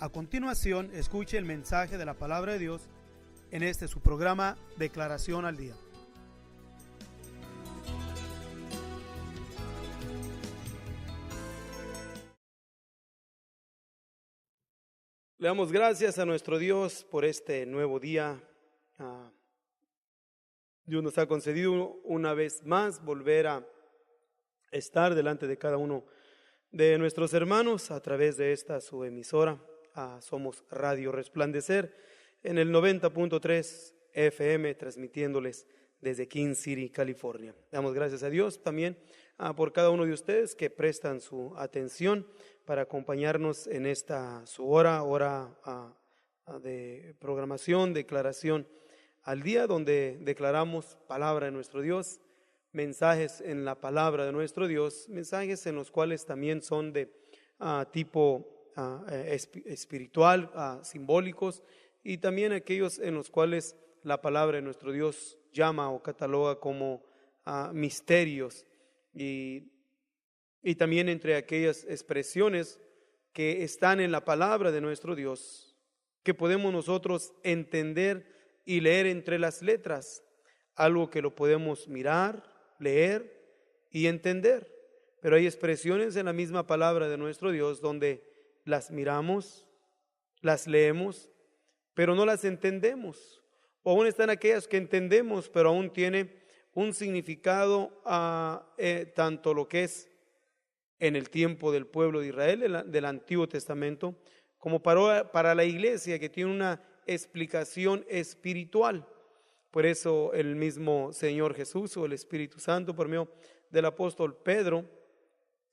A continuación, escuche el mensaje de la palabra de Dios en este su programa Declaración al Día. Le damos gracias a nuestro Dios por este nuevo día. Dios nos ha concedido una vez más volver a estar delante de cada uno de nuestros hermanos a través de esta su emisora. Somos Radio Resplandecer en el 90.3 FM, transmitiéndoles desde King City, California. Damos gracias a Dios también por cada uno de ustedes que prestan su atención para acompañarnos en esta su hora de programación, declaración al día, donde declaramos palabra de nuestro Dios, mensajes en la palabra de nuestro Dios, mensajes en los cuales también son de tipo espiritual, simbólicos, y también aquellos en los cuales la palabra de nuestro Dios llama o cataloga como misterios, y también entre aquellas expresiones que están en la palabra de nuestro Dios, que podemos nosotros entender y leer entre las letras, algo que lo podemos mirar, leer y entender. Pero hay expresiones en la misma palabra de nuestro Dios donde las miramos, las leemos, pero no las entendemos. O aún están aquellas que entendemos, pero aún tiene un significado tanto lo que es en el tiempo del pueblo de Israel, del Antiguo Testamento, como para la iglesia, que tiene una explicación espiritual. Por eso el mismo Señor Jesús o el Espíritu Santo, por medio del apóstol Pedro,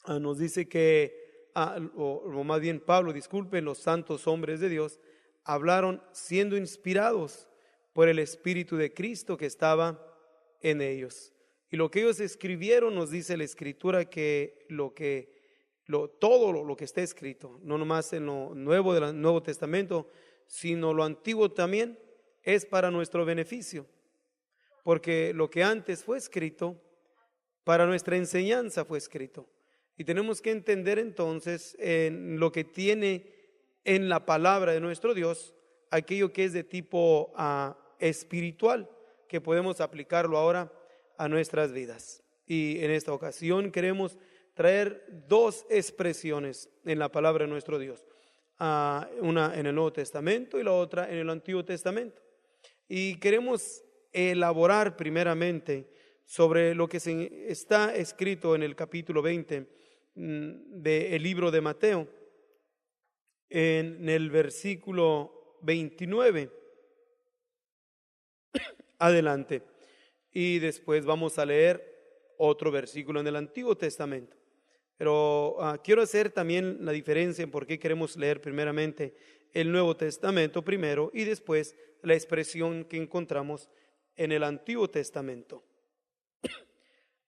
nos dice que, o más bien Pablo, disculpen, los santos hombres de Dios hablaron siendo inspirados por el Espíritu de Cristo que estaba en ellos. Y lo que ellos escribieron, nos dice la Escritura, que todo lo que está escrito, no nomás en lo nuevo del Nuevo Testamento, sino lo antiguo también, es para nuestro beneficio. Porque lo que antes fue escrito, para nuestra enseñanza fue escrito. Y tenemos que entender entonces en lo que tiene en la palabra de nuestro Dios, aquello que es de tipo espiritual, que podemos aplicarlo ahora a nuestras vidas. Y en esta ocasión queremos traer dos expresiones en la palabra de nuestro Dios, una en el Nuevo Testamento y la otra en el Antiguo Testamento. Y queremos elaborar primeramente sobre lo que está escrito en el capítulo 20 del libro de Mateo, en el versículo 29 adelante, y después vamos a leer otro versículo en el Antiguo Testamento. Pero quiero hacer también la diferencia en por qué queremos leer primeramente el Nuevo Testamento primero y después la expresión que encontramos en el Antiguo Testamento.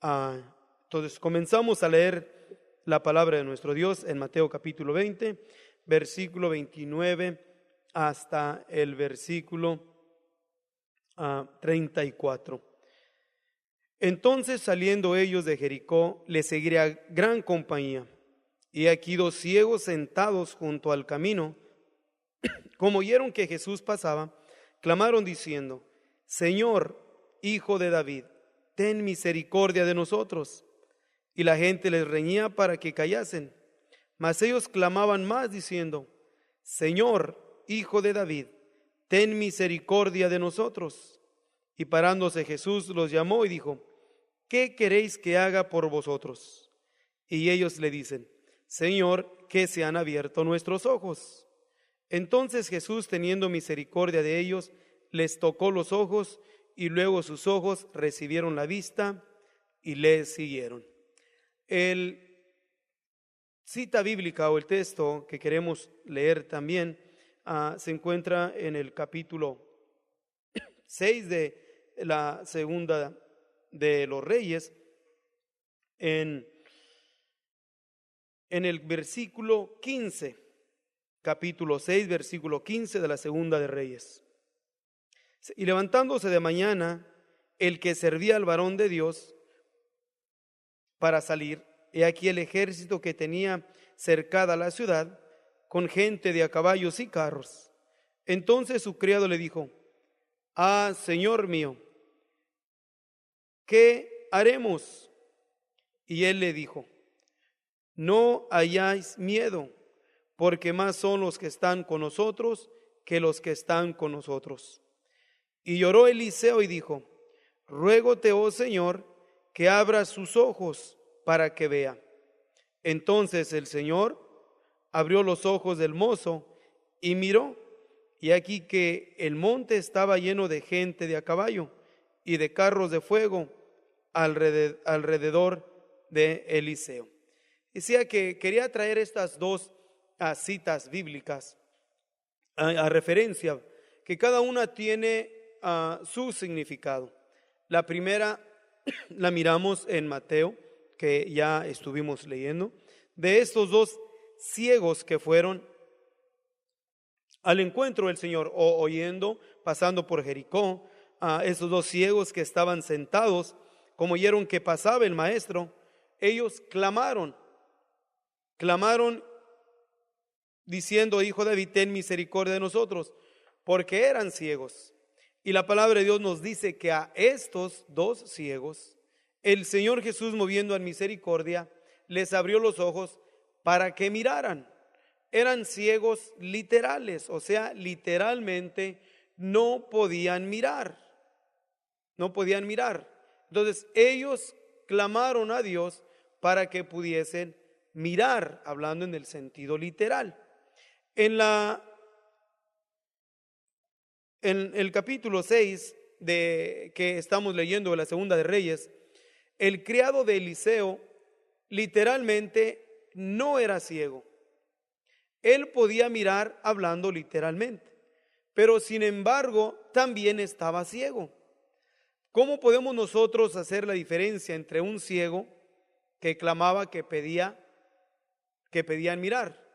Entonces comenzamos a leer la palabra de nuestro Dios en Mateo capítulo 20, versículo 29 hasta el versículo 34. Entonces, saliendo ellos de Jericó, les seguía gran compañía, y aquí dos ciegos sentados junto al camino. Como oyeron que Jesús pasaba, clamaron diciendo: Señor, Hijo de David, ten misericordia de nosotros. Y la gente les reñía para que callasen. Mas ellos clamaban más diciendo: Señor, Hijo de David, ten misericordia de nosotros. Y parándose Jesús los llamó y dijo: ¿qué queréis que haga por vosotros? Y ellos le dicen: Señor, que se han abierto nuestros ojos. Entonces Jesús, teniendo misericordia de ellos, les tocó los ojos, y luego sus ojos recibieron la vista y le siguieron. El cita bíblica o el texto que queremos leer también se encuentra en el capítulo 6 de la segunda de los Reyes, en el versículo 15, capítulo 6, versículo 15 de la segunda de Reyes. Y levantándose de mañana, el que servía al varón de Dios para salir, he aquí el ejército que tenía cercada la ciudad, con gente de a caballos y carros. Entonces su criado le dijo: Señor mío, ¿qué haremos? Y él le dijo: no hayáis miedo, porque más son los que están con nosotros que los que están con nosotros. Y lloró Eliseo y dijo: ruégote, oh Señor, que abra sus ojos para que vea. Entonces el Señor abrió los ojos del mozo y miró, y aquí que el monte estaba lleno de gente de a caballo y de carros de fuego alrededor de Eliseo. Decía que quería traer estas dos citas bíblicas a referencia, que cada una tiene su significado. La primera la miramos en Mateo, que ya estuvimos leyendo, de estos dos ciegos que fueron al encuentro del Señor, oyendo, pasando por Jericó, esos dos ciegos que estaban sentados, como oyeron que pasaba el maestro, ellos clamaron diciendo: Hijo de David, ten misericordia de nosotros, porque eran ciegos. Y la palabra de Dios nos dice que a estos dos ciegos, el Señor Jesús, moviendo en misericordia, les abrió los ojos para que miraran. Eran ciegos literales, o sea, literalmente no podían mirar. Entonces ellos clamaron a Dios para que pudiesen mirar, hablando en el sentido literal. En el capítulo 6 que estamos leyendo de la Segunda de Reyes, el criado de Eliseo literalmente no era ciego. Él podía mirar hablando literalmente, pero sin embargo también estaba ciego. ¿Cómo podemos nosotros hacer la diferencia entre un ciego que clamaba, que pedían mirar,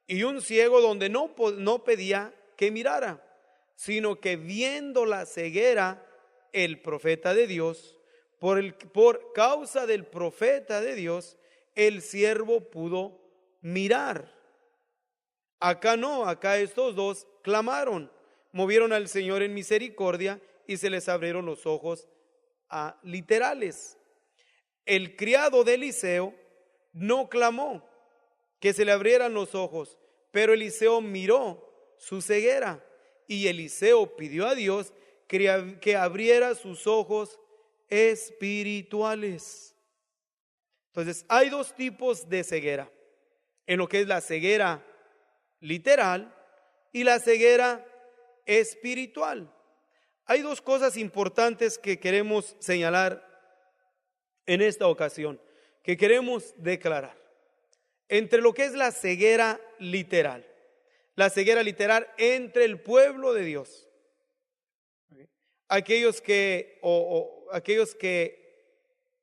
y un ciego donde no pedía que mirara, sino que viendo la ceguera, el profeta de Dios, por causa del profeta de Dios, el siervo pudo mirar? Acá no, acá estos dos clamaron, movieron al Señor en misericordia y se les abrieron los ojos literales. El criado de Eliseo no clamó que se le abrieran los ojos, pero Eliseo miró su ceguera y Eliseo pidió a Dios que abriera sus ojos espirituales. Entonces hay dos tipos de ceguera, en lo que es la ceguera literal y la ceguera espiritual. Hay dos cosas importantes que queremos señalar en esta ocasión, que queremos declarar. Entre lo que es la ceguera literal entre el pueblo de Dios, aquellos que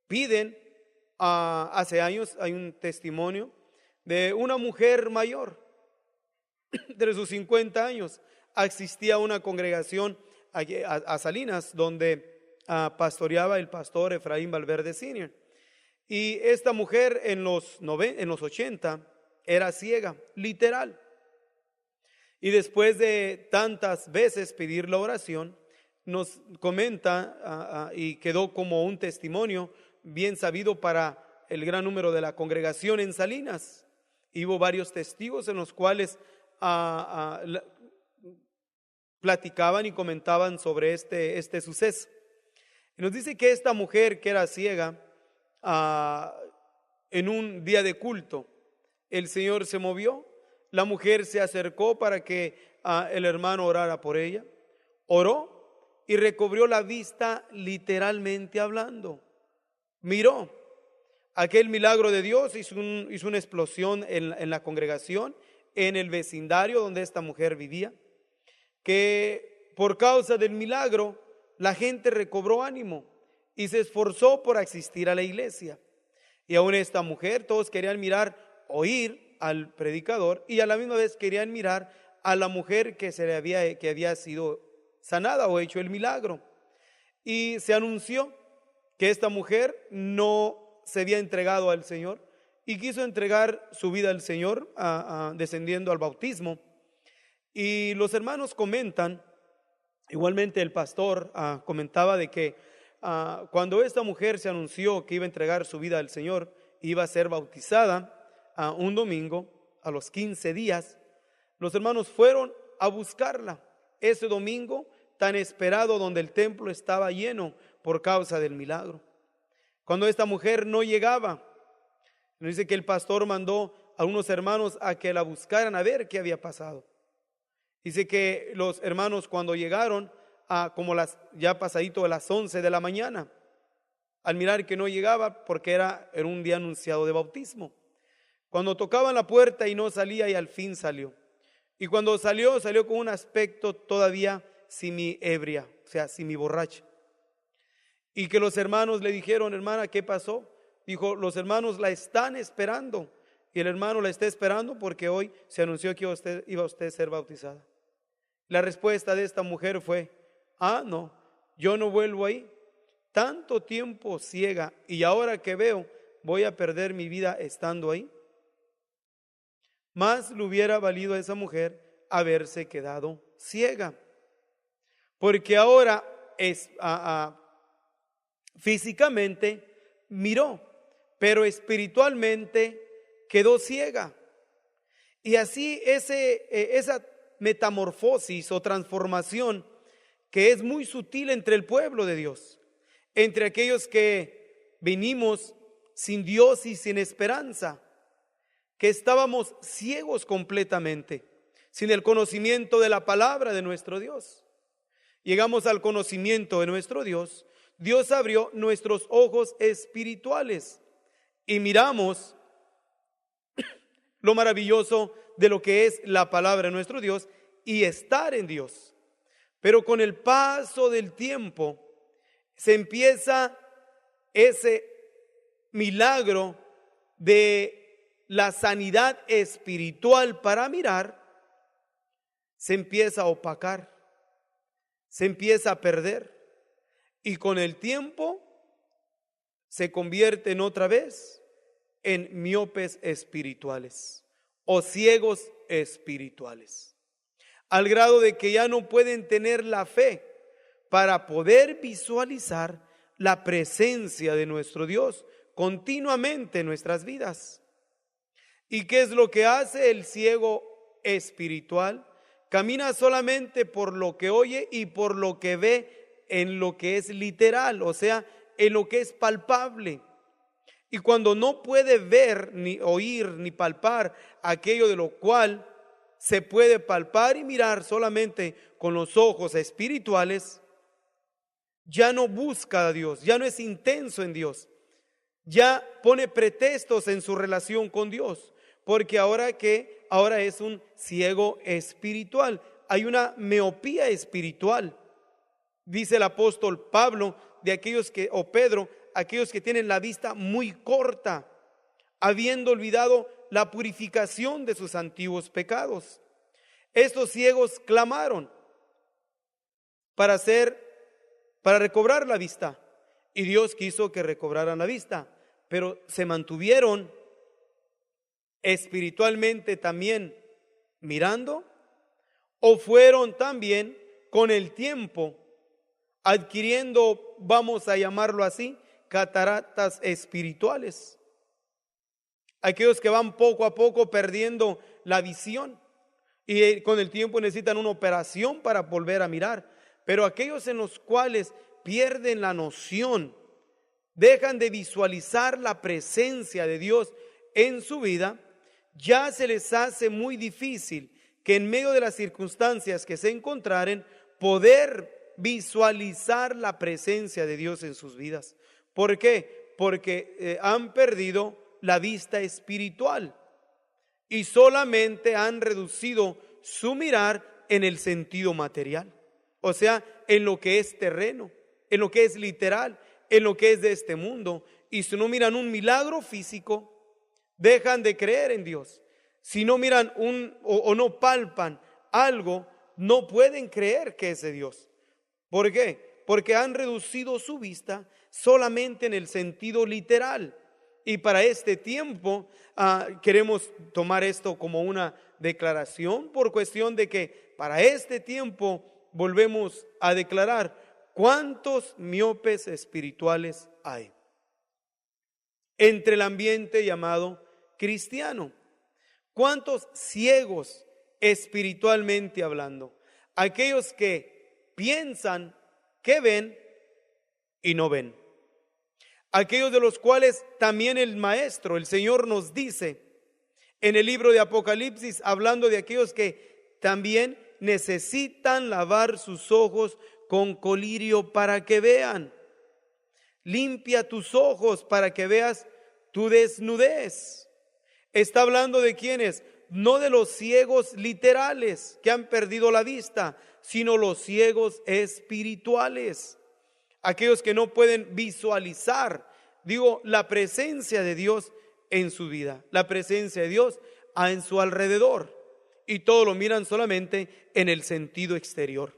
piden, hace años hay un testimonio de una mujer mayor de sus 50 años, asistía a una congregación a Salinas, donde pastoreaba el pastor Efraín Valverde Sr. Y esta mujer en los 80 era ciega, literal. Y después de tantas veces pedir la oración, nos comenta y quedó como un testimonio bien sabido para el gran número de la congregación en Salinas. Y hubo varios testigos en los cuales platicaban y comentaban sobre este suceso. Y nos dice que esta mujer que era ciega, en un día de culto, el Señor se movió, la mujer se acercó para que el hermano orara por ella, oró y recobró la vista literalmente hablando, miró. Aquel milagro de Dios hizo una explosión en la congregación, en el vecindario donde esta mujer vivía, que por causa del milagro la gente recobró ánimo y se esforzó por asistir a la iglesia. Y aún esta mujer, todos querían oír al predicador, y a la misma vez querían mirar a la mujer que había sido sanada o hecho el milagro. Y se anunció que esta mujer no se había entregado al Señor y quiso entregar su vida al Señor, descendiendo al bautismo. Y los hermanos comentan, igualmente el pastor comentaba de que cuando esta mujer se anunció que iba a entregar su vida al Señor, iba a ser bautizada un domingo, a los 15 días, los hermanos fueron a buscarla ese domingo tan esperado, donde el templo estaba lleno por causa del milagro. Cuando esta mujer no llegaba, nos dice que el pastor mandó a unos hermanos a que la buscaran a ver qué había pasado. Dice que los hermanos, cuando llegaron como ya pasadito de las 11 de la mañana, al mirar que no llegaba, porque era un día anunciado de bautismo, cuando tocaban la puerta y no salía, y al fin salió. Y cuando salió con un aspecto todavía semi-ebria, o sea, semi-borracha. Y que los hermanos le dijeron: hermana, ¿qué pasó? Dijo: los hermanos la están esperando. Y el hermano la está esperando porque hoy se anunció que iba usted a ser bautizada. La respuesta de esta mujer fue: no, yo no vuelvo ahí. Tanto tiempo ciega, y ahora que veo, voy a perder mi vida estando ahí. Más le hubiera valido a esa mujer haberse quedado ciega, porque ahora físicamente miró, pero espiritualmente quedó ciega. Y así esa metamorfosis o transformación, que es muy sutil entre el pueblo de Dios, entre aquellos que vinimos sin Dios y sin esperanza, que estábamos ciegos completamente, sin el conocimiento de la palabra de nuestro Dios. Llegamos al conocimiento de nuestro Dios. Dios abrió nuestros ojos espirituales y miramos lo maravilloso de lo que es la palabra de nuestro Dios y estar en Dios. Pero con el paso del tiempo se empieza ese milagro de la sanidad espiritual para mirar, se empieza a opacar, se empieza a perder, y con el tiempo se convierten otra vez en miopes espirituales o ciegos espirituales, al grado de que ya no pueden tener la fe para poder visualizar la presencia de nuestro Dios continuamente en nuestras vidas. ¿Y qué es lo que hace el ciego espiritual? Camina solamente por lo que oye y por lo que ve en lo que es literal, o sea, en lo que es palpable. Y cuando no puede ver, ni oír, ni palpar aquello de lo cual se puede palpar y mirar solamente con los ojos espirituales, ya no busca a Dios, ya no es intenso en Dios, ya pone pretextos en su relación con Dios, porque ahora es un ciego espiritual, hay una miopía espiritual. Dice el apóstol Pablo Pedro, aquellos que tienen la vista muy corta, habiendo olvidado la purificación de sus antiguos pecados. Estos ciegos clamaron para recobrar la vista, y Dios quiso que recobraran la vista, pero se mantuvieron espiritualmente también mirando, o fueron también con el tiempo adquiriendo, vamos a llamarlo así, cataratas espirituales. Aquellos que van poco a poco perdiendo la visión y con el tiempo necesitan una operación para volver a mirar. Pero aquellos en los cuales pierden la noción, dejan de visualizar la presencia de Dios en su vida, ya se les hace muy difícil que en medio de las circunstancias que se encontraren, poder visualizar la presencia de Dios en sus vidas. ¿Por qué? Porque han perdido la vista espiritual y solamente han reducido su mirar en el sentido material, o sea, en lo que es terreno, en lo que es literal, en lo que es de este mundo. Y si no miran un milagro físico, dejan de creer en Dios. Si no miran o no palpan algo, no pueden creer que es de Dios. ¿Por qué? Porque han reducido su vista solamente en el sentido literal. Y para este tiempo queremos tomar esto como una declaración por cuestión de que para este tiempo volvemos a declarar cuántos miopes espirituales hay entre el ambiente llamado cristiano. ¿Cuántos ciegos espiritualmente hablando? Aquellos que piensan que ven y no ven. Aquellos de los cuales también el Maestro, el Señor nos dice en el libro de Apocalipsis, hablando de aquellos que también necesitan lavar sus ojos con colirio para que vean. Limpia tus ojos para que veas tu desnudez. Está hablando de quiénes, no de los ciegos literales que han perdido la vista, sino los ciegos espirituales. Aquellos que no pueden visualizar, la presencia de Dios en su vida, la presencia de Dios en su alrededor, y todo lo miran solamente en el sentido exterior.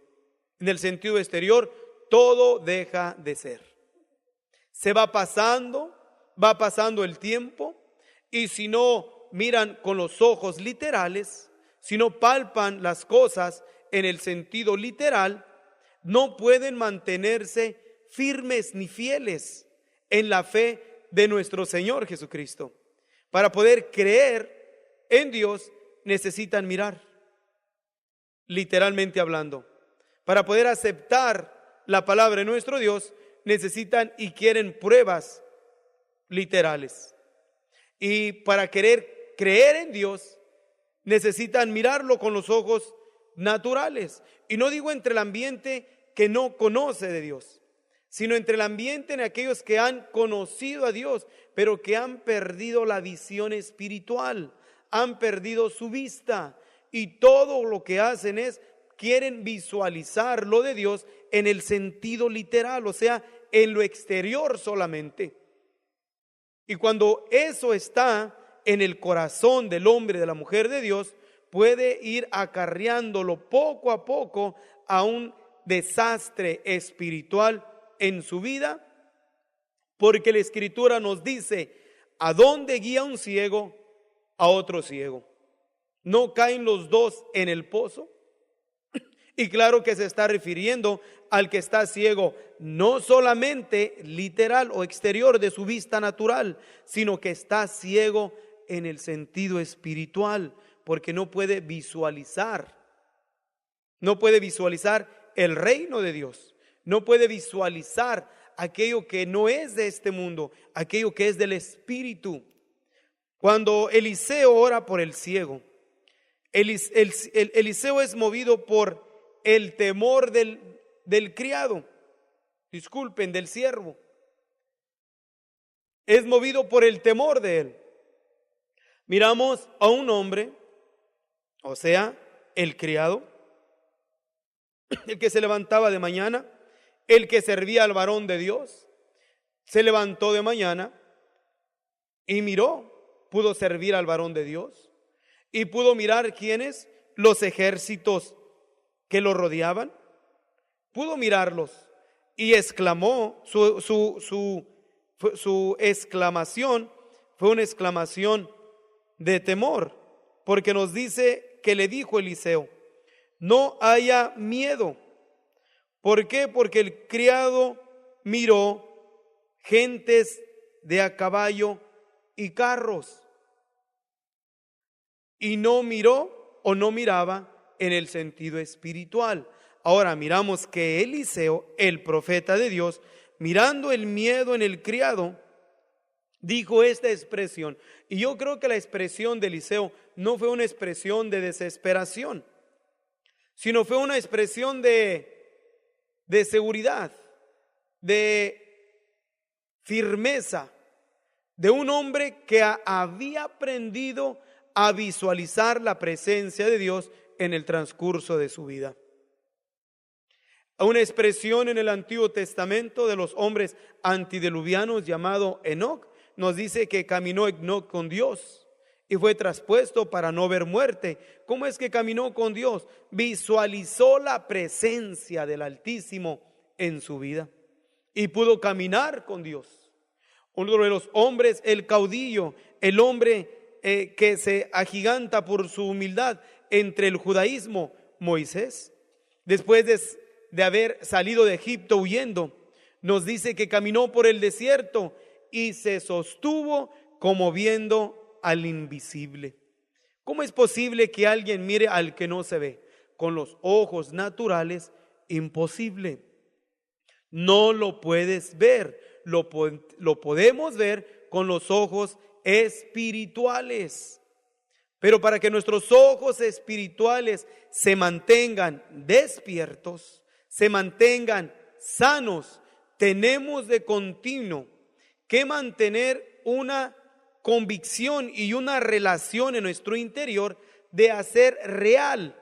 En el sentido exterior todo deja de ser. Se va pasando el tiempo, y si no miran con los ojos literales, si no palpan las cosas en el sentido literal, no pueden mantenerse firmes ni fieles en la fe de nuestro Señor Jesucristo. Para poder creer en Dios necesitan mirar, literalmente hablando. Para poder aceptar la palabra de nuestro Dios necesitan y quieren pruebas literales. Y para querer creer en Dios necesitan mirarlo con los ojos naturales. Y no digo entre el ambiente que no conoce de Dios, sino entre el ambiente en aquellos que han conocido a Dios, pero que han perdido la visión espiritual, han perdido su vista, y todo lo que hacen es, quieren visualizar lo de Dios en el sentido literal, o sea, en lo exterior solamente. Y cuando eso está en el corazón del hombre, de la mujer de Dios, puede ir acarreándolo poco a poco a un desastre espiritual en su vida, porque la Escritura nos dice: ¿a dónde guía un ciego a otro ciego? ¿No caen los dos en el pozo? Y claro que se está refiriendo al que está ciego, no solamente literal o exterior de su vista natural, sino que está ciego en el sentido espiritual, porque no puede visualizar el reino de Dios, no puede visualizar aquello que no es de este mundo, aquello que es del Espíritu. Cuando Eliseo ora por el ciego, Eliseo es movido por el temor del criado, del siervo. Es movido por el temor de él. Miramos a un hombre, o sea, el criado, el que se levantaba de mañana, el que servía al varón de Dios, se levantó de mañana y miró, pudo servir al varón de Dios y pudo mirar quiénes, los ejércitos que lo rodeaban, pudo mirarlos y exclamó, su exclamación fue una exclamación de temor, porque nos dice que le dijo Eliseo: no haya miedo. ¿Por qué? Porque el criado miró gentes de a caballo y carros, y no miró o no miraba en el sentido espiritual. Ahora miramos que Eliseo, el profeta de Dios, mirando el miedo en el criado, dijo esta expresión. Y yo creo que la expresión de Eliseo no fue una expresión de desesperación, sino fue una expresión de seguridad, de firmeza, de un hombre que había aprendido a visualizar la presencia de Dios en el transcurso de su vida. Una expresión en el Antiguo Testamento de los hombres antediluvianos llamado Enoc, nos dice que caminó Enoc con Dios y fue traspuesto para no ver muerte. ¿Cómo es que caminó con Dios? Visualizó la presencia del Altísimo en su vida y pudo caminar con Dios. uno de los hombres, el caudillo, el hombre que se agiganta por su humildad entre el judaísmo, Moisés. Después de haber salido de Egipto huyendo, nos dice que caminó por el desierto y se sostuvo como viendo al invisible. ¿Cómo es posible que alguien mire al que no se ve? Con los ojos naturales, imposible. No lo puedes ver, lo podemos ver con los ojos espirituales. Pero para que nuestros ojos espirituales se mantengan despiertos, se mantengan sanos, tenemos de continuo que mantener una convicción y una relación en nuestro interior de hacer real,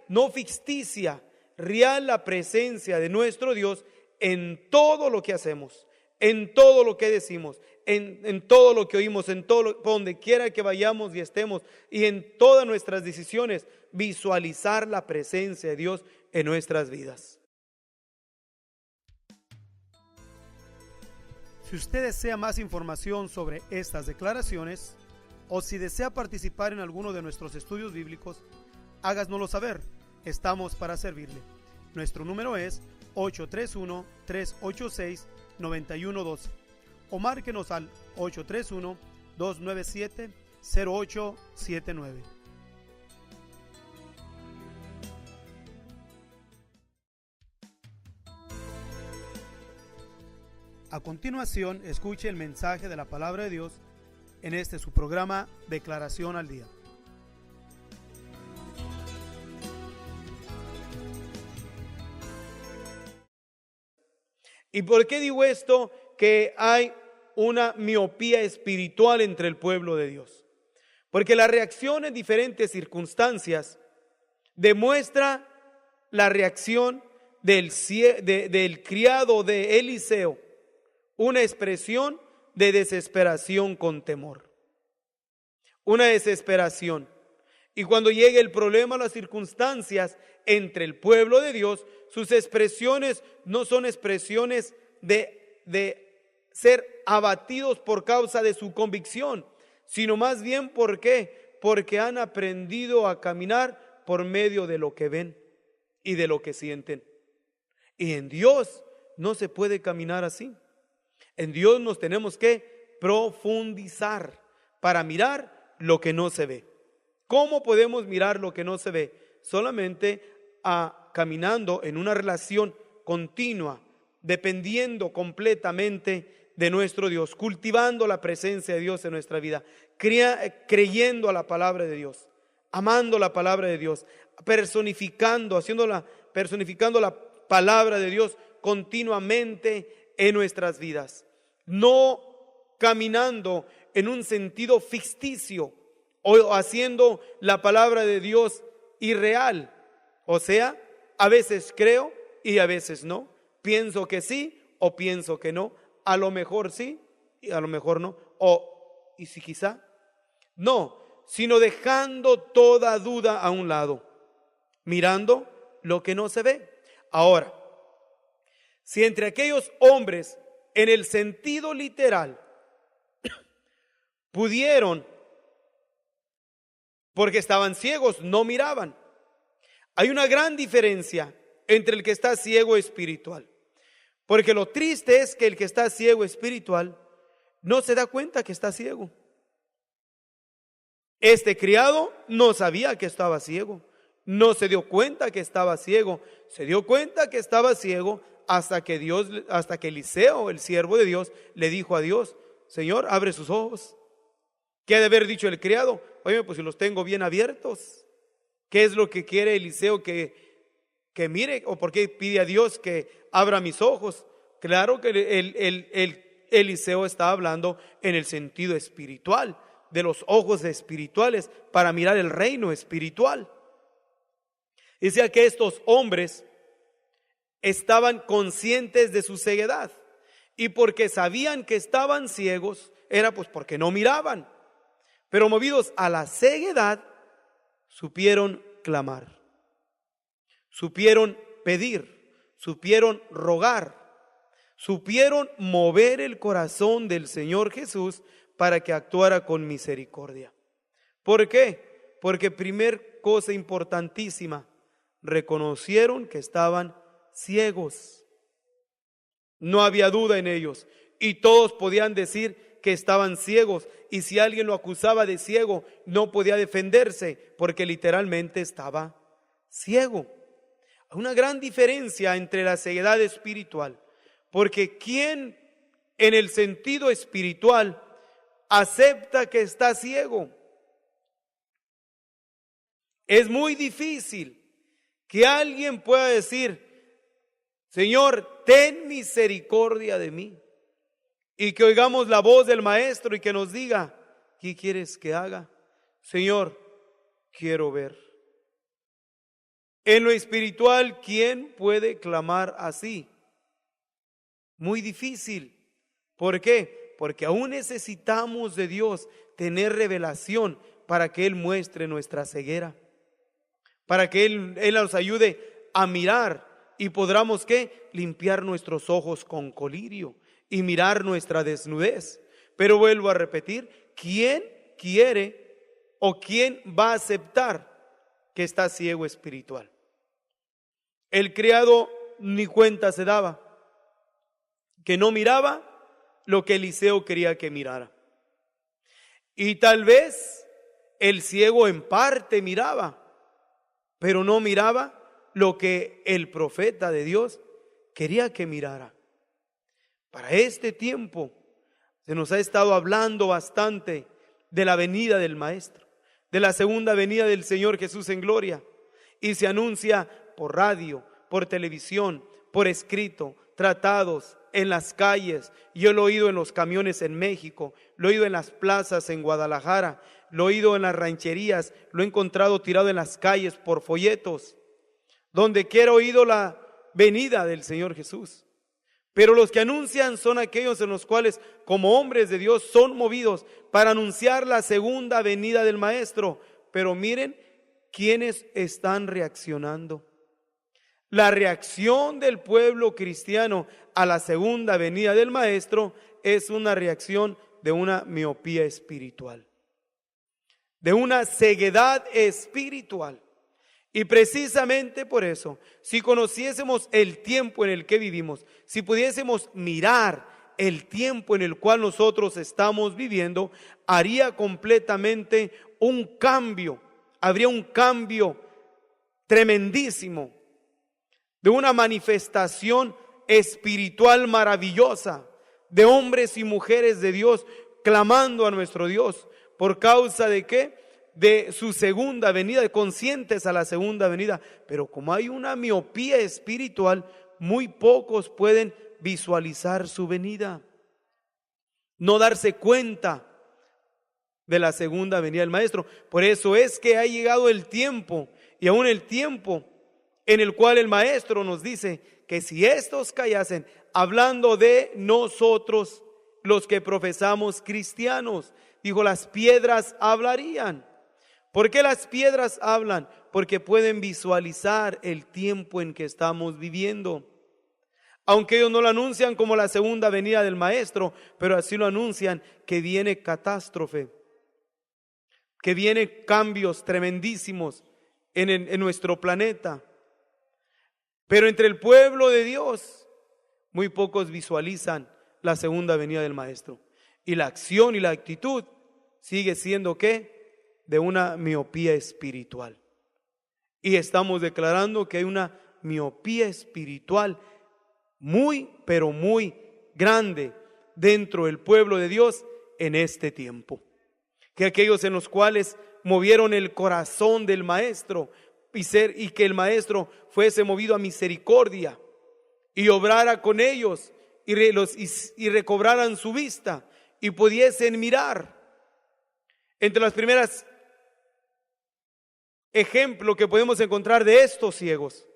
no ficticia, real la presencia de nuestro Dios en todo lo que hacemos, en todo lo que decimos, en todo lo que oímos, por donde quiera que vayamos y estemos, y en todas nuestras decisiones, visualizar la presencia de Dios en nuestras vidas. Si usted desea más información sobre estas declaraciones o si desea participar en alguno de nuestros estudios bíblicos, háganoslo saber. Estamos para servirle. Nuestro número es 831-386-9112 o márquenos al 831-297-0879. A continuación, escuche el mensaje de la palabra de Dios en su programa Declaración al Día. ¿Y por qué digo esto? Que hay una miopía espiritual entre el pueblo de Dios. Porque la reacción en diferentes circunstancias demuestra la reacción del criado de Eliseo, una expresión de desesperación con temor. Una desesperación. Y cuando llegue el problema, las circunstancias entre el pueblo de Dios, sus expresiones no son expresiones de ser abatidos por causa de su convicción, sino más bien ¿por qué? Porque han aprendido a caminar por medio de lo que ven y de lo que sienten. Y en Dios no se puede caminar así. En Dios nos tenemos que profundizar para mirar lo que no se ve. ¿Cómo podemos mirar lo que no se ve? Solamente caminando en una relación continua, dependiendo completamente de nuestro Dios, cultivando la presencia de Dios en nuestra vida, creyendo a la palabra de Dios, amando la palabra de Dios, personificando la palabra de Dios continuamente en nuestras vidas, no caminando en un sentido ficticio o haciendo la palabra de Dios irreal. O sea, a veces creo y a veces no, pienso que sí o pienso que no, a lo mejor sí y a lo mejor no, y si quizá no, sino dejando toda duda a un lado, mirando lo que no se ve. Ahora, si entre aquellos hombres en el sentido literal pudieron, porque estaban ciegos, no miraban. Hay una gran diferencia entre el que está ciego espiritual, porque lo triste es que el que está ciego espiritual no se da cuenta que está ciego. Este criado no sabía que estaba ciego, no se dio cuenta que estaba ciego, se dio cuenta que estaba ciego hasta que Eliseo, el siervo de Dios, le dijo a Dios: Señor, abre sus ojos. ¿Qué ha de haber dicho el criado? Oye, pues si los tengo bien abiertos. ¿Qué es lo que quiere Eliseo que mire? ¿O por qué pide a Dios que abra mis ojos? Claro que Eliseo está hablando en el sentido espiritual, de los ojos espirituales para mirar el reino espiritual. Dice que estos hombres estaban conscientes de su ceguedad, y porque sabían que estaban ciegos, era pues porque no miraban. Pero movidos a la ceguedad, supieron clamar, supieron pedir, supieron rogar, supieron mover el corazón del Señor Jesús para que actuara con misericordia. ¿Por qué? Porque primer cosa importantísima, reconocieron que estaban ciegos. No había duda en ellos y todos podían decir que estaban ciegos, y si alguien lo acusaba de ciego no podía defenderse porque literalmente estaba ciego. Hay una gran diferencia entre la ceguedad espiritual, porque quien en el sentido espiritual acepta que está ciego, es muy difícil que alguien pueda decir: Señor, ten misericordia de mí, y que oigamos la voz del Maestro y que nos diga: ¿qué quieres que haga? Señor, quiero ver. En lo espiritual, ¿quién puede clamar así? Muy difícil. ¿Por qué? Porque aún necesitamos de Dios tener revelación para que Él muestre nuestra ceguera, para que Él nos ayude a mirar y podamos ¿qué? Limpiar nuestros ojos con colirio y mirar nuestra desnudez. Pero vuelvo a repetir, ¿quién quiere o quién va a aceptar que está ciego espiritual? El criado ni cuenta se daba, que no miraba lo que Eliseo quería que mirara. Y tal vez el ciego en parte miraba, pero no miraba lo que el profeta de Dios quería que mirara. Para este tiempo se nos ha estado hablando bastante de la venida del Maestro, de la segunda venida del Señor Jesús en gloria, y se anuncia por radio, por televisión, por escrito, tratados en las calles. Yo lo he oído en los camiones en México, lo he oído en las plazas en Guadalajara, lo he oído en las rancherías, lo he encontrado tirado en las calles por folletos. Donde quiera he oído la venida del Señor Jesús. Pero los que anuncian son aquellos en los cuales, como hombres de Dios, son movidos para anunciar la segunda venida del Maestro. Pero miren quiénes están reaccionando. La reacción del pueblo cristiano a la segunda venida del Maestro es una reacción de una miopía espiritual, de una ceguedad espiritual. Y precisamente por eso, si conociésemos el tiempo en el que vivimos, si pudiésemos mirar el tiempo en el cual nosotros estamos viviendo, haría completamente un cambio, habría un cambio tremendísimo, de una manifestación espiritual maravillosa, de hombres y mujeres de Dios clamando a nuestro Dios. ¿Por causa de qué? De su segunda venida, conscientes a la segunda venida. Pero como hay una miopía espiritual, muy pocos pueden visualizar su venida, no darse cuenta de la segunda venida del Maestro. Por eso es que ha llegado el tiempo, y aún el tiempo en el cual el Maestro nos dice que si estos callasen, hablando de nosotros, los que profesamos cristianos, dijo, las piedras hablarían. ¿Por qué las piedras hablan? Porque pueden visualizar el tiempo en que estamos viviendo. Aunque ellos no lo anuncian como la segunda venida del Maestro, pero así lo anuncian, que viene catástrofe, que vienen cambios tremendísimos en nuestro planeta. Pero entre el pueblo de Dios, muy pocos visualizan la segunda venida del Maestro. Y la acción y la actitud sigue siendo ¿qué? De una miopía espiritual. Y estamos declarando que hay una miopía espiritual muy, pero muy grande dentro del pueblo de Dios en este tiempo. Que aquellos en los cuales movieron el corazón del Maestro y que el Maestro fuese movido a misericordia y obrara con ellos y recobraran su vista y pudiesen mirar. Entre las primeras ejemplos que podemos encontrar de estos ciegos,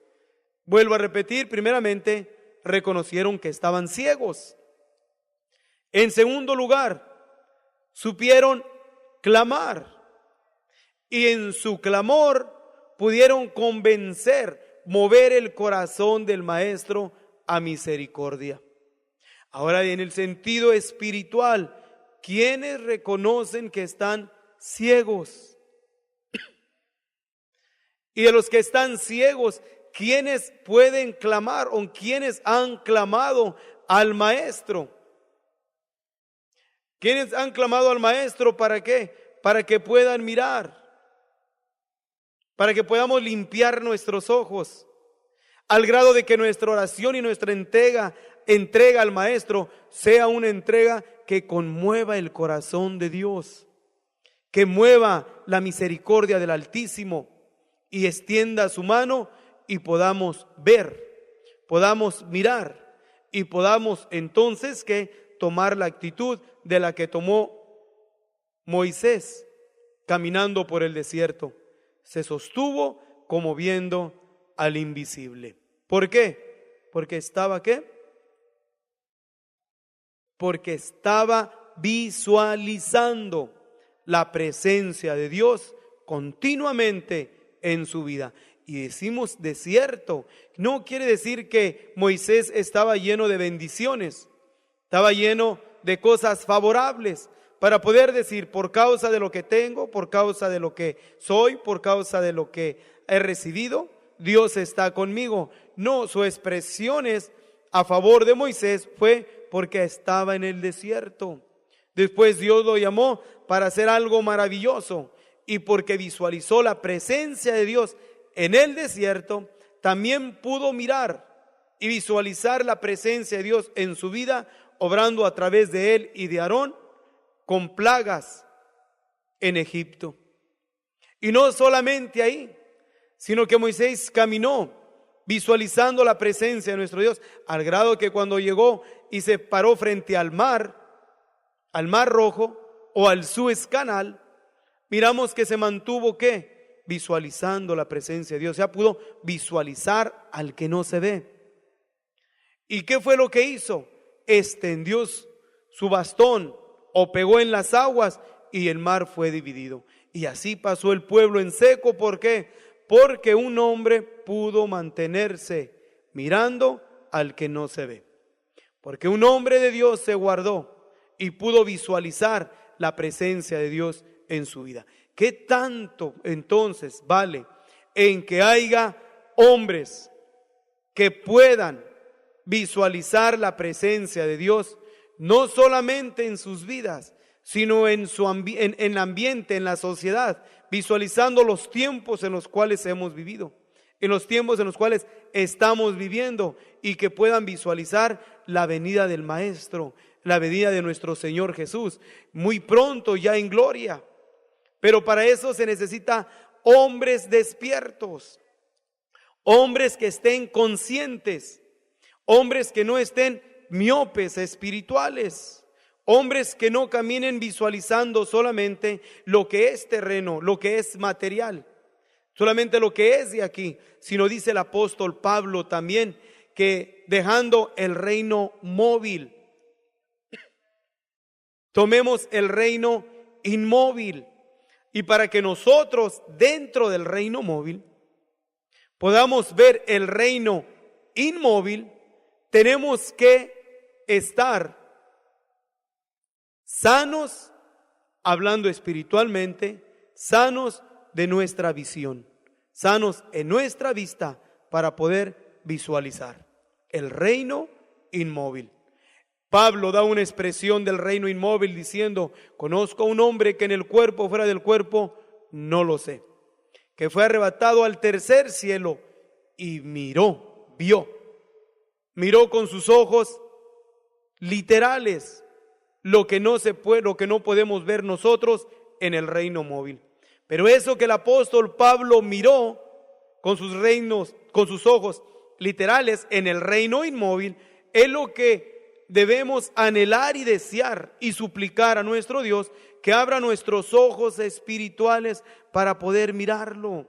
vuelvo a repetir, primeramente reconocieron que estaban ciegos. En segundo lugar, supieron clamar, y en su clamor pudieron convencer, mover el corazón del Maestro a misericordia. Ahora, en el sentido espiritual, ¿quiénes reconocen que están ciegos? Y de los que están ciegos, ¿quiénes pueden clamar o quiénes han clamado al Maestro? ¿Quiénes han clamado al Maestro para qué? Para que puedan mirar, para que podamos limpiar nuestros ojos, al grado de que nuestra oración y nuestra entrega al Maestro sea una entrega que conmueva el corazón de Dios, que mueva la misericordia del Altísimo y extienda su mano y podamos ver, podamos mirar y podamos entonces que tomar la actitud de la que tomó Moisés caminando por el desierto. Se sostuvo como viendo al invisible. ¿Por qué? Porque estaba ¿qué? Porque estaba visualizando la presencia de Dios continuamente en su vida. Y decimos desierto, no quiere decir que Moisés estaba lleno de bendiciones, estaba lleno de cosas favorables para poder decir, por causa de lo que tengo, por causa de lo que soy, por causa de lo que he recibido, Dios está conmigo. No, su expresión a favor de Moisés fue porque estaba en el desierto. Después Dios lo llamó para hacer algo maravilloso, y porque visualizó la presencia de Dios en el desierto, también pudo mirar y visualizar la presencia de Dios en su vida, obrando a través de él y de Aarón con plagas en Egipto. Y no solamente ahí, sino que Moisés caminó visualizando la presencia de nuestro Dios, al grado que cuando llegó y se paró frente al Mar Rojo o al Suez Canal, miramos que se mantuvo ¿qué? Visualizando la presencia de Dios. Ya pudo visualizar al que no se ve. ¿Y qué fue lo que hizo? Extendió su bastón o pegó en las aguas y el mar fue dividido. Y así pasó el pueblo en seco. ¿Por qué? Porque un hombre pudo mantenerse mirando al que no se ve. Porque un hombre de Dios se guardó y pudo visualizar la presencia de Dios en su vida. ¿Qué tanto entonces vale en que haya hombres que puedan visualizar la presencia de Dios, no solamente en sus vidas, sino en el ambiente, en la sociedad, visualizando los tiempos en los cuales hemos vivido, en los tiempos en los cuales estamos viviendo, y que puedan visualizar la venida del Maestro, la venida de nuestro Señor Jesús, muy pronto ya en gloria? Pero para eso se necesita hombres despiertos, hombres que estén conscientes, hombres que no estén miopes espirituales, hombres que no caminen visualizando solamente lo que es terreno, lo que es material, solamente lo que es de aquí, sino dice el apóstol Pablo también que dejando el reino móvil, tomemos el reino inmóvil. Y para que nosotros dentro del reino móvil podamos ver el reino inmóvil, tenemos que estar sanos, hablando espiritualmente, sanos de nuestra visión, sanos en nuestra vista para poder visualizar el reino inmóvil. Pablo da una expresión del reino inmóvil diciendo: conozco a un hombre que en el cuerpo, fuera del cuerpo, no lo sé, que fue arrebatado al tercer cielo y vio con sus ojos literales lo que no se puede, lo que no podemos ver nosotros en el reino móvil. Pero eso que el apóstol Pablo miró con sus ojos literales en el reino inmóvil, es lo que debemos anhelar y desear y suplicar a nuestro Dios que abra nuestros ojos espirituales para poder mirarlo,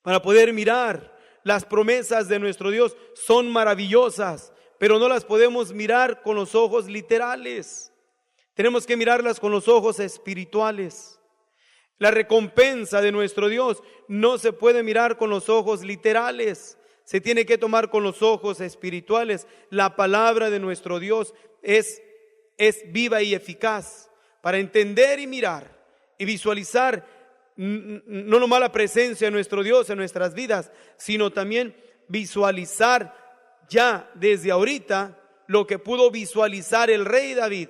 para poder mirar. Las promesas de nuestro Dios son maravillosas, pero no las podemos mirar con los ojos literales. Tenemos que mirarlas con los ojos espirituales. La recompensa de nuestro Dios no se puede mirar con los ojos literales, se tiene que tomar con los ojos espirituales. La palabra de nuestro Dios es viva y eficaz para entender y mirar y visualizar no nomás la presencia de nuestro Dios en nuestras vidas, sino también visualizar ya desde ahorita lo que pudo visualizar el rey David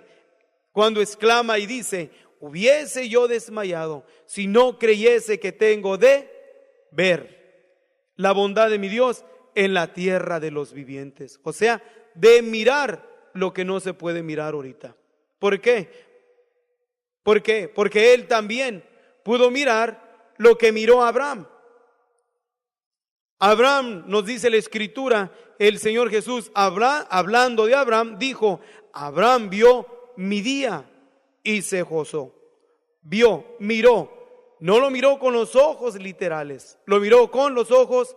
cuando exclama y dice: hubiese yo desmayado si no creyese que tengo de ver la bondad de mi Dios en la tierra de los vivientes. O sea, de mirar lo que no se puede mirar ahorita. ¿Por qué? ¿Por qué? Porque él también pudo mirar lo que miró Abraham. Abraham, nos dice la Escritura, el Señor Jesús, hablando de Abraham, dijo: Abraham vio mi día y se gozó. Vio, miró. No lo miró con los ojos literales, lo miró con los ojos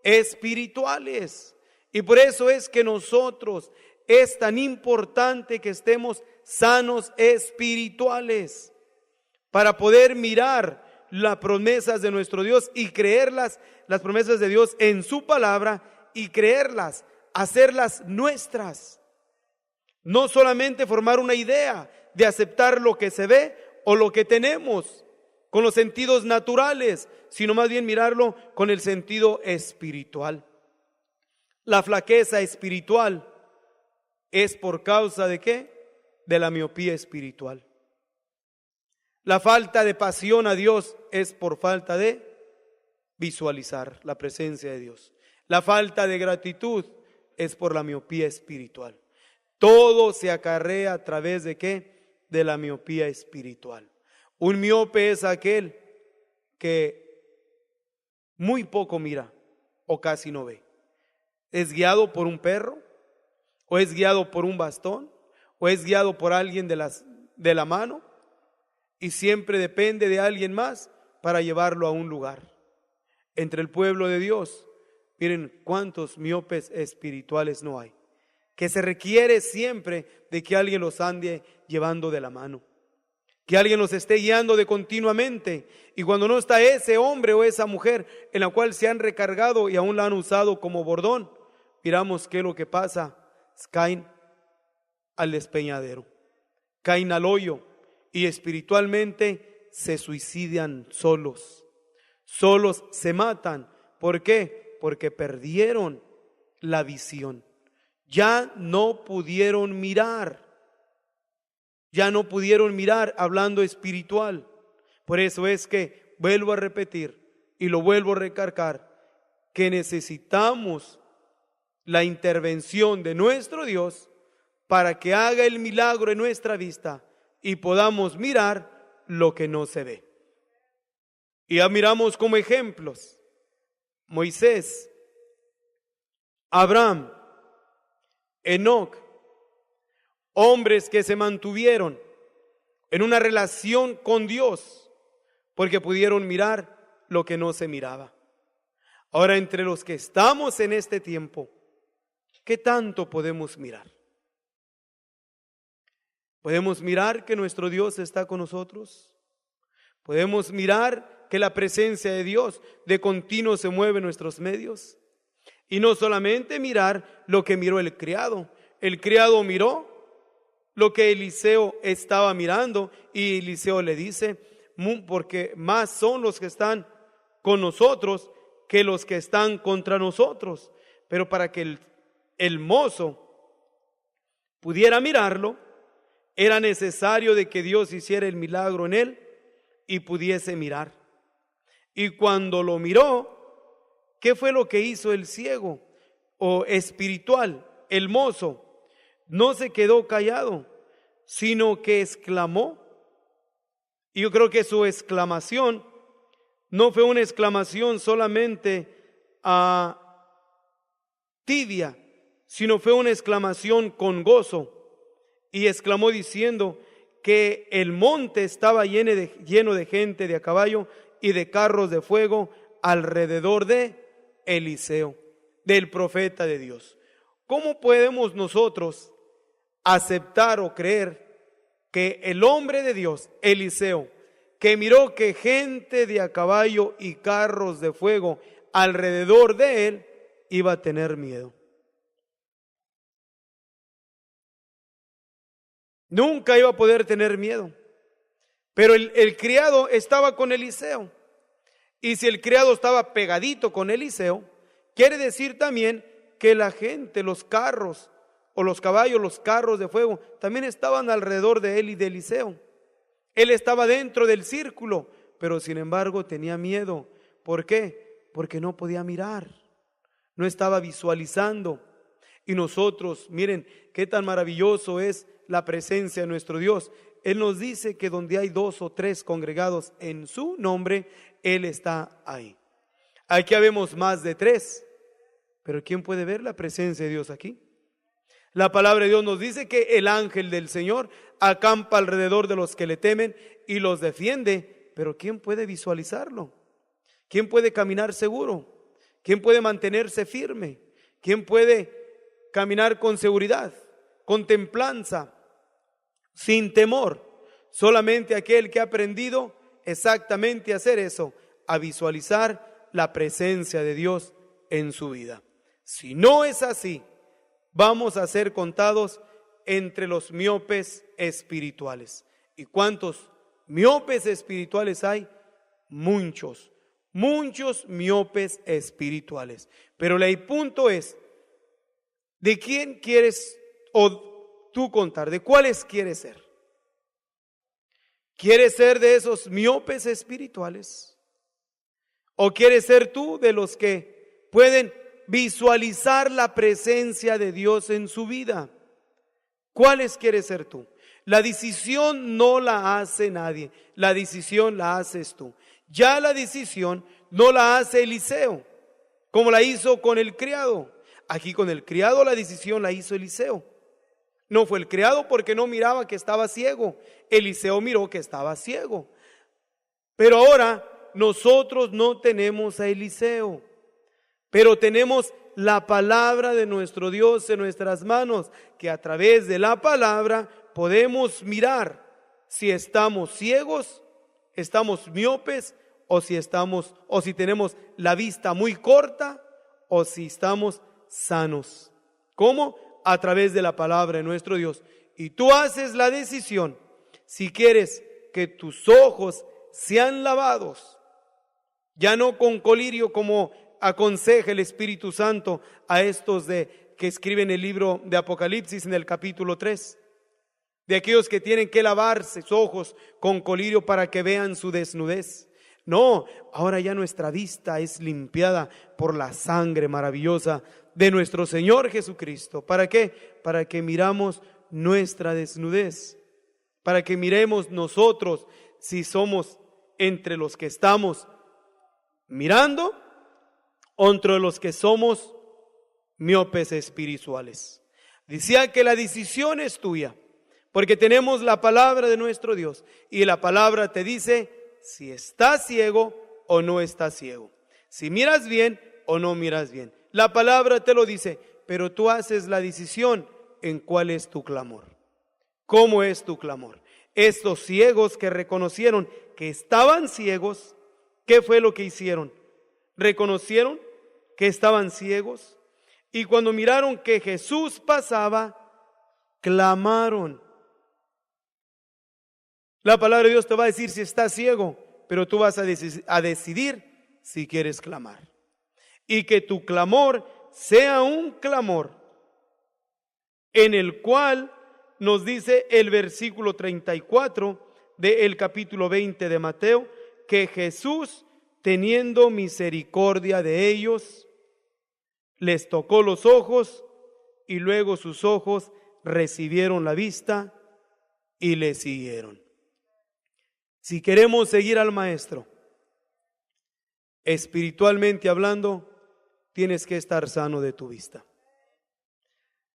espirituales. Y por eso es que nosotros es tan importante que estemos sanos espirituales, para poder mirar las promesas de nuestro Dios y creerlas, las promesas de Dios en su palabra, y creerlas, hacerlas nuestras. No solamente formar una idea de aceptar lo que se ve o lo que tenemos con los sentidos naturales, sino más bien mirarlo con el sentido espiritual. La flaqueza espiritual es por causa ¿de qué? De la miopía espiritual. La falta de pasión a Dios es por falta de visualizar la presencia de Dios. La falta de gratitud es por la miopía espiritual. Todo se acarrea a través de ¿qué? De la miopía espiritual. Un miope es aquel que muy poco mira o casi no ve. ¿Es guiado por un perro? ¿O es guiado por un bastón? ¿O es guiado por alguien de la mano? Y siempre depende de alguien más para llevarlo a un lugar. Entre el pueblo de Dios, miren cuántos miopes espirituales no hay, que se requiere siempre de que alguien los ande llevando de la mano, que alguien los esté guiando de continuamente. Y cuando no está ese hombre o esa mujer en la cual se han recargado y aún la han usado como bordón, miramos qué es lo que pasa: caen al despeñadero, caen al hoyo, y espiritualmente se suicidan solos se matan. ¿Por qué? Porque perdieron la visión, ya no pudieron mirar hablando espiritual. Por eso es que vuelvo a repetir y lo vuelvo a recargar, que necesitamos la intervención de nuestro Dios para que haga el milagro en nuestra vista y podamos mirar lo que no se ve. Y ya miramos como ejemplos: Moisés, Abraham, Enoc, hombres que se mantuvieron en una relación con Dios porque pudieron mirar lo que no se miraba. Ahora, entre los que estamos en este tiempo, ¿qué tanto podemos mirar? ¿Podemos mirar que nuestro Dios está con nosotros? ¿Podemos mirar que la presencia de Dios de continuo se mueve en nuestros medios? Y no solamente mirar lo que miró el criado. El criado miró lo que Eliseo estaba mirando, y Eliseo le dice: porque más son los que están con nosotros que los que están contra nosotros. Pero para que el mozo pudiera mirarlo, era necesario de que Dios hiciera el milagro en él y pudiese mirar. Y cuando lo miró, ¿qué fue lo que hizo el ciego o espiritual? El mozo no se quedó callado, sino que exclamó. Y yo creo que su exclamación no fue una exclamación solamente tibia, sino fue una exclamación con gozo. Y exclamó diciendo que el monte estaba lleno de gente de a caballo y de carros de fuego alrededor de Eliseo, del profeta de Dios. ¿Cómo podemos nosotros aceptar o creer que el hombre de Dios, Eliseo, que miró que gente de a caballo y carros de fuego alrededor de él, iba a tener miedo. Nunca iba a poder tener miedo. Pero el criado estaba con Eliseo. Y si el criado estaba pegadito con Eliseo, quiere decir también que la gente, los carros o los caballos, los carros de fuego, también estaban alrededor de él y de Eliseo. Él estaba dentro del círculo, pero sin embargo tenía miedo. ¿Por qué? Porque no podía mirar, no estaba visualizando. Y nosotros, miren, qué tan maravilloso es la presencia de nuestro Dios. Él nos dice que donde hay 2 o 3 congregados en su nombre, Él está ahí. Aquí habemos más de 3, pero ¿quién puede ver la presencia de Dios aquí? La palabra de Dios nos dice que el ángel del Señor acampa alrededor de los que le temen y los defiende, pero ¿quién puede visualizarlo? ¿Quién puede caminar seguro? ¿Quién puede mantenerse firme? ¿Quién puede caminar con seguridad, con templanza, sin temor? Solamente aquel que ha aprendido exactamente a hacer eso, a visualizar la presencia de Dios en su vida. Si no es así, vamos a ser contados entre los miopes espirituales. ¿Y cuántos miopes espirituales hay? Muchos miopes espirituales. Pero el punto es, ¿de quién quieres o tú contar? ¿De cuáles quieres ser? ¿Quieres ser de esos miopes espirituales? ¿O quieres ser tú de los que pueden visualizar la presencia de Dios en su vida? ¿Cuáles quieres ser tú? La decisión no la hace nadie, la decisión la haces tú. Ya la decisión no la hace Eliseo, como la hizo con el criado. Aquí con el criado la decisión la hizo Eliseo. No fue el criado porque no miraba que estaba ciego. Eliseo miró que estaba ciego. Pero ahora nosotros no tenemos a Eliseo, pero tenemos la palabra de nuestro Dios en nuestras manos, que a través de la palabra podemos mirar si estamos ciegos, estamos miopes, o si tenemos la vista muy corta, o si estamos sanos. ¿Cómo? A través de la palabra de nuestro Dios. Y tú haces la decisión si quieres que tus ojos sean lavados, ya no con colirio como aconseja el Espíritu Santo a estos que escriben el libro de Apocalipsis en el capítulo 3, de aquellos que tienen que lavarse sus ojos con colirio para que vean su desnudez. No, ahora ya nuestra vista es limpiada por la sangre maravillosa de nuestro Señor Jesucristo. ¿Para qué? Para que miramos nuestra desnudez, para que miremos nosotros si somos entre los que estamos mirando o entre los que somos miopes espirituales. Decía que la decisión es tuya, porque tenemos la palabra de nuestro Dios y la palabra te dice si estás ciego o no estás ciego, si miras bien o no miras bien. La palabra te lo dice, pero tú haces la decisión en cuál es tu clamor. ¿Cómo es tu clamor? Estos ciegos que reconocieron que estaban ciegos, ¿qué fue lo que hicieron? Reconocieron que estaban ciegos y cuando miraron que Jesús pasaba, clamaron. La palabra de Dios te va a decir si estás ciego, pero tú vas a decidir si quieres clamar. Y que tu clamor sea un clamor en el cual nos dice el versículo 34 del capítulo 20 de Mateo, que Jesús, teniendo misericordia de ellos, les tocó los ojos y luego sus ojos recibieron la vista y le siguieron. Si queremos seguir al Maestro, espiritualmente hablando, tienes que estar sano de tu vista.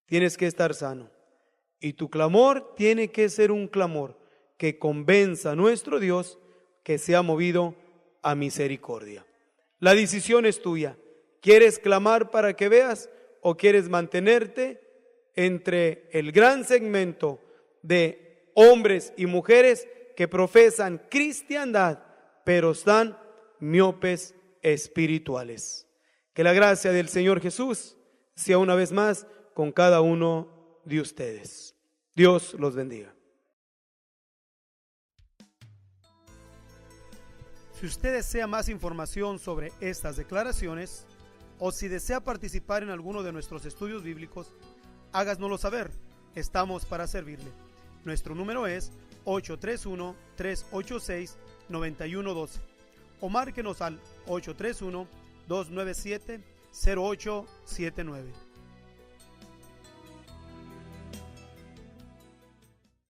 Tienes que estar sano. Y tu clamor tiene que ser un clamor que convenza a nuestro Dios que se ha movido a misericordia. La decisión es tuya. ¿Quieres clamar para que veas o quieres mantenerte entre el gran segmento de hombres y mujeres que profesan cristiandad, pero están miopes espirituales? Que la gracia del Señor Jesús sea una vez más con cada uno de ustedes. Dios los bendiga. Si usted desea más información sobre estas declaraciones o si desea participar en alguno de nuestros estudios bíblicos, háganoslo saber. Estamos para servirle. Nuestro número es 831-386-9112 o márquenos al 831-297-0879.